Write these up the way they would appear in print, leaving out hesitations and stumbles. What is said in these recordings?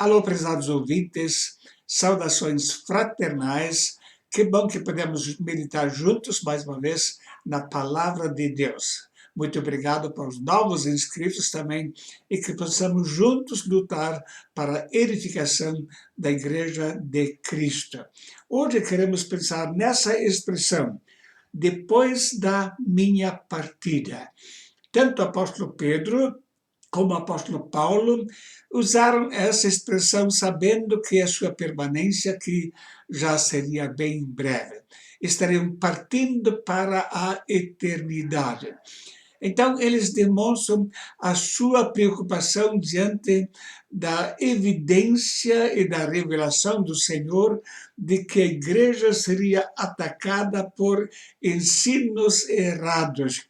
Alô, prezados ouvintes, saudações fraternais. Que bom que podemos meditar juntos mais uma vez na palavra de Deus. Muito obrigado para os novos inscritos também e que possamos juntos lutar para a edificação da Igreja de Cristo. Hoje queremos pensar nessa expressão, depois da minha partida. Tanto o apóstolo Pedro como o apóstolo Paulo usaram essa expressão sabendo que a sua permanência aqui já seria bem breve. Estariam partindo para a eternidade. Então, eles demonstram a sua preocupação diante da evidência e da revelação do Senhor de que a igreja seria atacada por ensinos errados.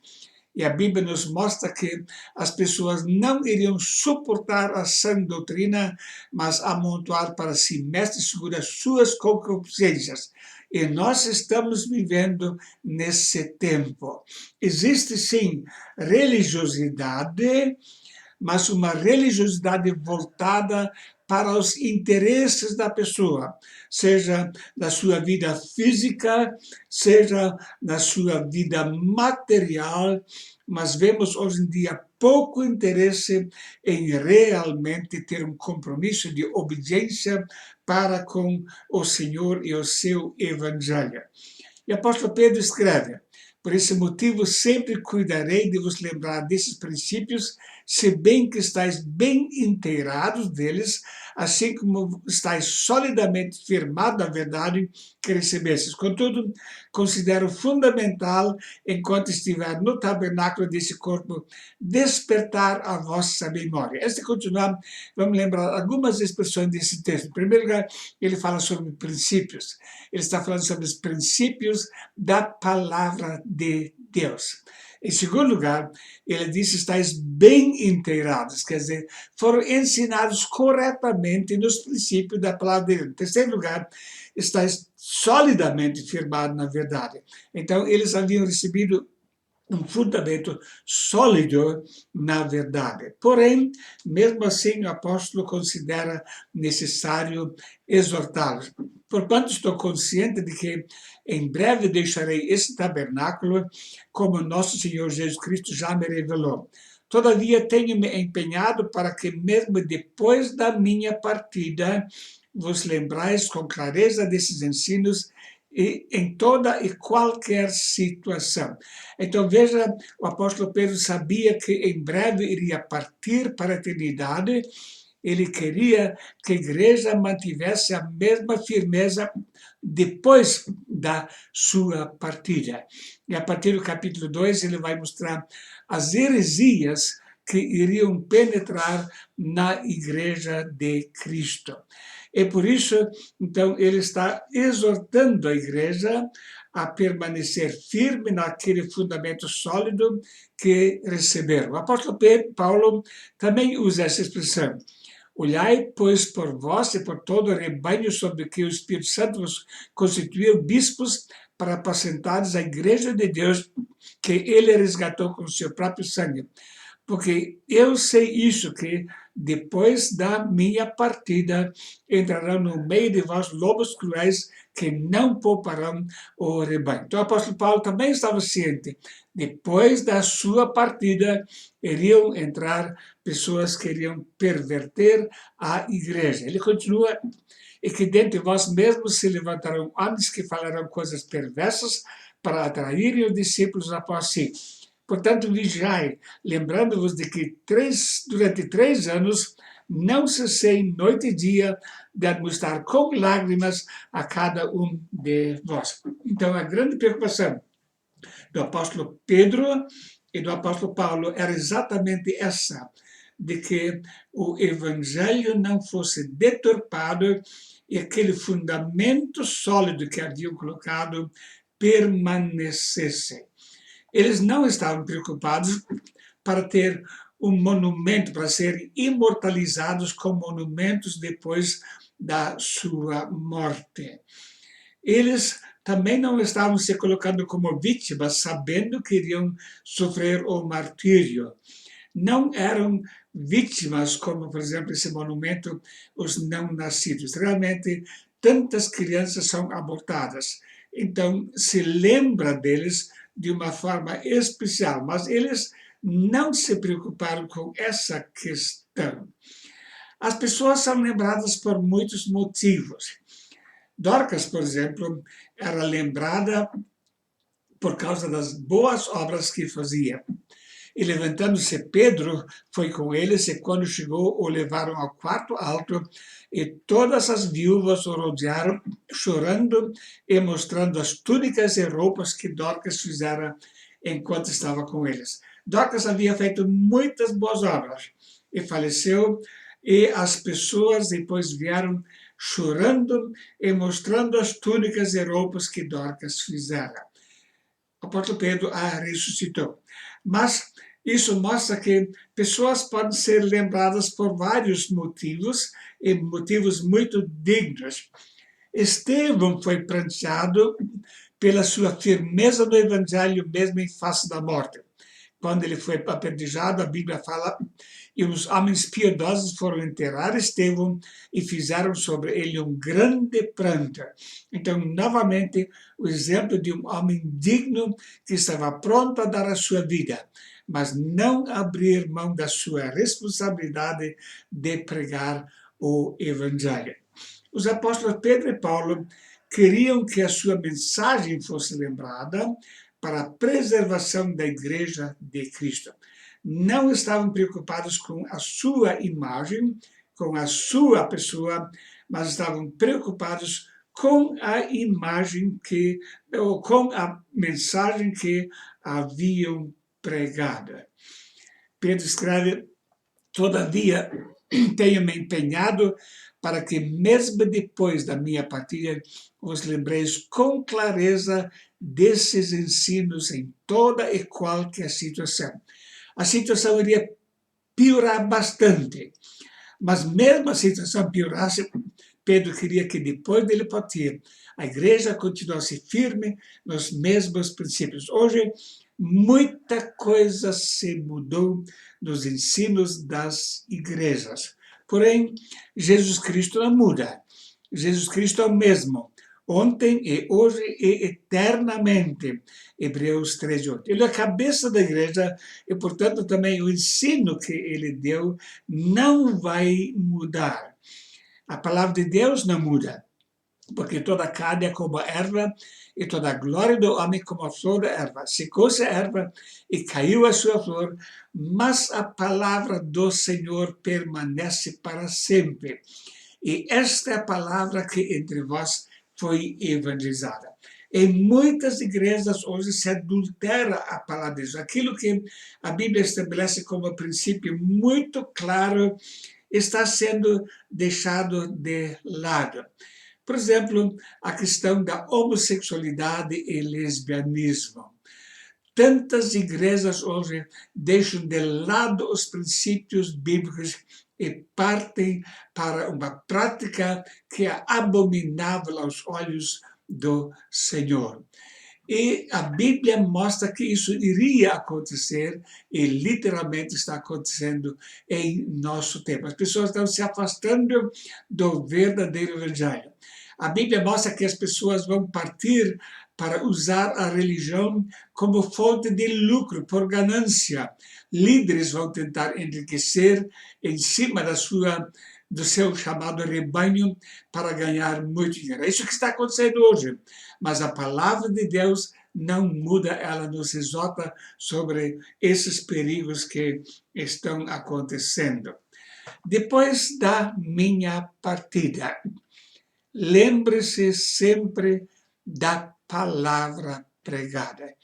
E a Bíblia nos mostra que as pessoas não iriam suportar a sã doutrina, mas amontoar para si mestres segundo as suas concupiscências. E nós estamos vivendo nesse tempo. Existe, sim, religiosidade, mas uma religiosidade voltada para os interesses da pessoa, seja na sua vida física, seja na sua vida material, mas vemos hoje em dia pouco interesse em realmente ter um compromisso de obediência para com o Senhor e o seu Evangelho. E o apóstolo Pedro escreve: por esse motivo sempre cuidarei de vos lembrar desses princípios, se bem que estáis bem inteirados deles, assim como estáis solidamente firmados na verdade que recebestes. Contudo, considero fundamental, enquanto estiver no tabernáculo desse corpo, despertar a vossa memória. Antes de continuar, vamos lembrar algumas expressões desse texto. Em primeiro lugar, ele fala sobre princípios. Ele está falando sobre os princípios da palavra de Deus. Em segundo lugar, ele diz: estáis bem inteirados, quer dizer, foram ensinados corretamente nos princípios da palavra de Deus. Em terceiro lugar, estáis solidamente firmados na verdade. Então, eles haviam recebido um fundamento sólido na verdade. Porém, mesmo assim, o apóstolo considera necessário exortá-los. Porquanto estou consciente de que em breve deixarei esse tabernáculo, como nosso Senhor Jesus Cristo já me revelou. Todavia, tenho me empenhado para que, mesmo depois da minha partida, vos lembrais com clareza desses ensinos e em toda e qualquer situação. Então veja, o apóstolo Pedro sabia que em breve iria partir para a eternidade. Ele queria que a igreja mantivesse a mesma firmeza depois da sua partida. E a partir do capítulo 2 ele vai mostrar as heresias que iriam penetrar na igreja de Cristo. E por isso, então, ele está exortando a igreja a permanecer firme naquele fundamento sólido que receberam. O apóstolo Paulo também usa essa expressão. Olhai, pois, por vós e por todo o rebanho sobre que o Espírito Santo vos constituiu bispos para apacentares a igreja de Deus que ele resgatou com o seu próprio sangue. Porque eu sei isso, que depois da minha partida entrarão no meio de vós lobos cruéis que não pouparão o rebanho. Então o apóstolo Paulo também estava ciente. Depois da sua partida, iriam entrar pessoas que iriam perverter a igreja. Ele continua: e que dentre vós mesmos se levantarão homens que falarão coisas perversas para atraírem os discípulos após si. Portanto, vigiai, lembrando-vos de que durante 3 anos não cessei noite e dia de administrar com lágrimas a cada um de vós. Então, a grande preocupação do apóstolo Pedro e do apóstolo Paulo era exatamente essa, de que o evangelho não fosse deturpado e aquele fundamento sólido que haviam colocado permanecesse. Eles não estavam preocupados para ter um monumento, para serem imortalizados com monumentos depois da sua morte. Eles também não estavam se colocando como vítimas, sabendo que iriam sofrer o martírio. não eram vítimas, como, por exemplo, esse monumento, os não nascidos. Realmente, tantas crianças são abortadas. Então, se lembra deles de uma forma especial, mas eles não se preocuparam com essa questão. As pessoas são lembradas por muitos motivos. Dorcas, por exemplo, era lembrada por causa das boas obras que fazia. E levantando-se Pedro, foi com eles, e quando chegou, o levaram ao quarto alto, e todas as viúvas o rodearam, chorando e mostrando as túnicas e roupas que Dorcas fizera enquanto estava com eles. Dorcas havia feito muitas boas obras, e faleceu, e as pessoas depois vieram chorando e mostrando as túnicas e roupas que Dorcas fizera. O apóstolo Pedro a ressuscitou. Mas isso mostra que pessoas podem ser lembradas por vários motivos, e motivos muito dignos. Estevão foi pranteado pela sua firmeza no evangelho, mesmo em face da morte. Quando ele foi apedrejado, a Bíblia fala, e os homens piedosos foram enterrar Estevão e fizeram sobre ele um grande pranto. Então, novamente, o exemplo de um homem digno que estava pronto a dar a sua vida, mas não abrir mão da sua responsabilidade de pregar o Evangelho. Os apóstolos Pedro e Paulo queriam que a sua mensagem fosse lembrada para a preservação da Igreja de Cristo. Não estavam preocupados com a sua imagem, com a sua pessoa, mas estavam preocupados com a imagem ou com a mensagem que haviam pregado. Pedro escreve: todavia, tenho me empenhado para que, mesmo depois da minha partida, os lembreis com clareza desses ensinos em toda e qualquer situação. A situação iria piorar bastante, mas mesmo a situação piorasse, Pedro queria que, depois dele partir, a igreja continuasse firme nos mesmos princípios. Hoje, muita coisa se mudou nos ensinos das igrejas. Porém, Jesus Cristo não muda. Jesus Cristo é o mesmo, ontem e hoje e eternamente. Hebreus 13:8. Ele é a cabeça da igreja e, portanto, também o ensino que ele deu não vai mudar. A palavra de Deus não muda, porque toda carne é como a erva, e toda a glória do homem como a flor da erva. Secou-se a erva e caiu a sua flor, mas a palavra do Senhor permanece para sempre. E esta é a palavra que entre vós foi evangelizada. Em muitas igrejas hoje se adultera a palavra de Deus. Aquilo que a Bíblia estabelece como princípio muito claro está sendo deixado de lado. Por exemplo, a questão da homossexualidade e lesbianismo. Tantas igrejas hoje deixam de lado os princípios bíblicos e partem para uma prática que é abominável aos olhos do Senhor. E a Bíblia mostra que isso iria acontecer e literalmente está acontecendo em nosso tempo. As pessoas estão se afastando do verdadeiro evangelho. A Bíblia mostra que as pessoas vão partir para usar a religião como fonte de lucro, por ganância. Líderes vão tentar enriquecer em cima do seu chamado rebanho para ganhar muito dinheiro. É isso que está acontecendo hoje. Mas a palavra de Deus não muda, ela nos exorta sobre esses perigos que estão acontecendo. Depois da minha partida, lembre-se sempre da palavra pregada.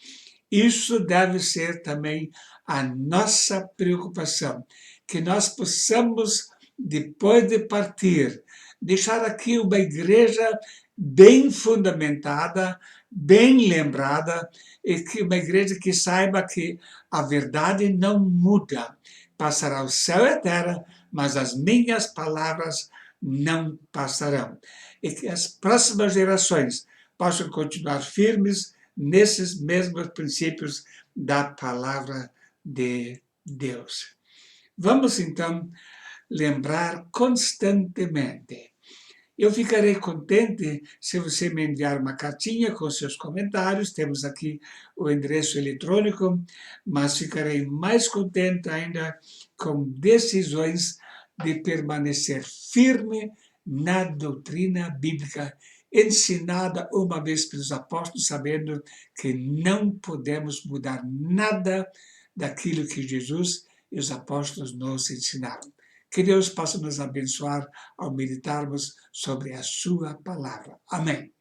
Isso deve ser também a nossa preocupação, que nós possamos, depois de partir, deixar aqui uma igreja bem fundamentada, bem lembrada, e que uma igreja que saiba que a verdade não muda. Passará o céu e a terra, mas as minhas palavras não passarão. E que as próximas gerações possam continuar firmes nesses mesmos princípios da palavra de Deus. Vamos, então, lembrar constantemente. Eu ficarei contente se você me enviar uma cartinha com seus comentários, temos aqui o endereço eletrônico, mas ficarei mais contente ainda com decisões de permanecer firme na doutrina bíblica ensinada uma vez pelos apóstolos, sabendo que não podemos mudar nada daquilo que Jesus e os apóstolos nos ensinaram. Que Deus possa nos abençoar ao meditarmos sobre a sua palavra. Amém.